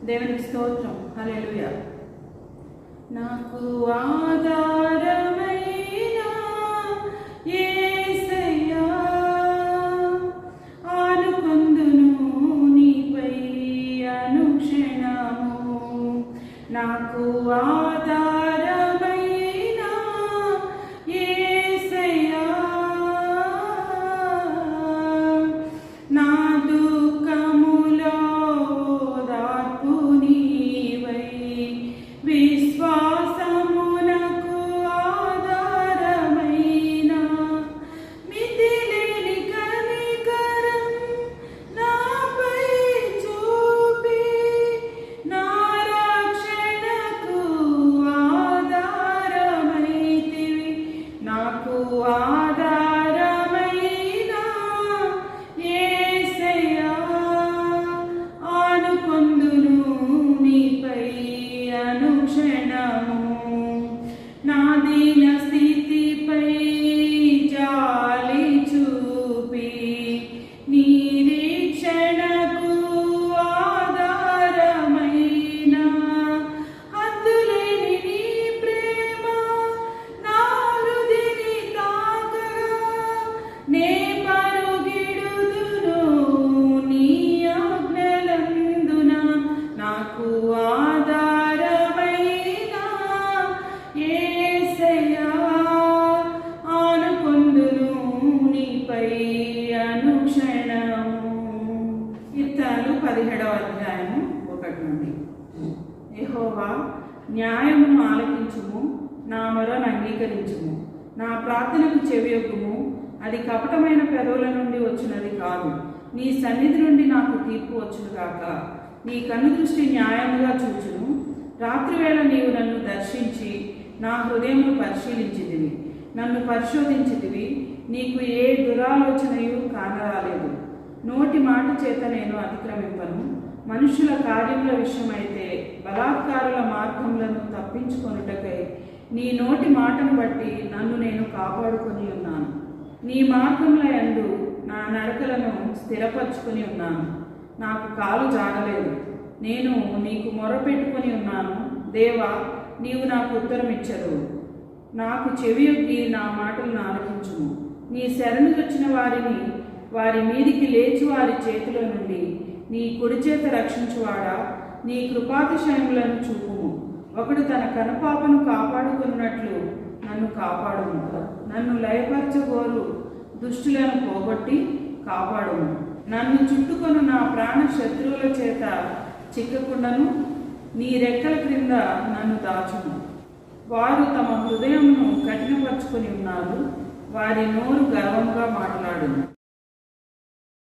దేవునికి స్తోత్రం. హల్లెలూయా. నాకు ఆధారమైన యేసయ్యా, ఆనుకొందును నీపై అనుక్షణము. నాకు ఆధారమైన యేసయ్యా, నా దుఃఖములో ఓదార్పు నీవై, విశ్వాసమునకు ఆధారమైన మితిలేని కనికరం నాపై చూపి, నా రక్షణకు ఆధారమైతివి. నాకు ఆధారమైన యేసయ్యా, ఆనుకొందును నీపై అనుక్షణము. నా దీన స్థితిపై జాలి చూపి, నిరీక్షణకు ఆధారమైన హద్దులేని నీ ప్రేమ నా హృదిని తాకగా, నే పరుగిడుదును నీ ఆజ్ఞలందున. నాకు ఆధారమైన యేసయ్యా, ఆనుకొందును నీపై అనుక్షణము. కీర్తనలు 17వ అధ్యాయము 1 నుండి. యెహోవా, న్యాయమును ఆలకించుము, నా మొరను అంగీకరించుము. నా ప్రార్థనకు చెవియొగ్గుము, అది కపటమైన పెదవుల నుండి వచ్చినది కాదు. నీ సన్నిధి నుండి నాకు తీర్పు వచ్చును గాక. నీ కన్ను దృష్టి న్యాయముగా చూచును. రాత్రివేళ నీవు నన్ను దర్శించి నా హృదయమును పరిశీలించితివి, నన్ను పరిశోధించితివి. నీకు ఏ దురాలోచనయు కానరాలేదు. నోటి మాట చేత నేను అతిక్రమింపను. మనుషుల కార్యముల విషయమైతే బలాత్కారుల మార్గములను తప్పించుకొనుటకై నీ నోటి మాటను బట్టి నన్ను నేను కాపాడుకొని ఉన్నాను. నీ మార్గముల యందు నా నడకలను స్థిరపరచుకొని ఉన్నాను. నాకు కాలు జారలేదు. నేను నీకు మొరపెట్టుకొని ఉన్నాను. దేవా, నీవు నాకు ఉత్తరం ఇచ్చదు. నాకు చెవియొగ్గి నా మాటలను ఆలకించుము. నీ శరణు వచ్చిన వారిని వారి మీదికి లేచి వారి చేతిలో నుండి నీ కుడి చేత రక్షించువాడా, నీ కృపాతిశయములను చూపుము. ఒకడు తన కనుపాపను కాపాడుకున్నట్లు నన్ను కాపాడుము. నన్ను లయపరచగోరు దుష్టులను పోగొట్టి కాపాడుము. నన్ను చుట్టుకొను నా ప్రాణ శత్రువుల చేత చిక్కకుండాను నీ రెక్కల క్రింద నన్ను దాచుము. వారు తమ హృదయమును కఠినపరుచుకొని ఉన్నారు. వారి నోరు గర్వంగా మాట్లాడును.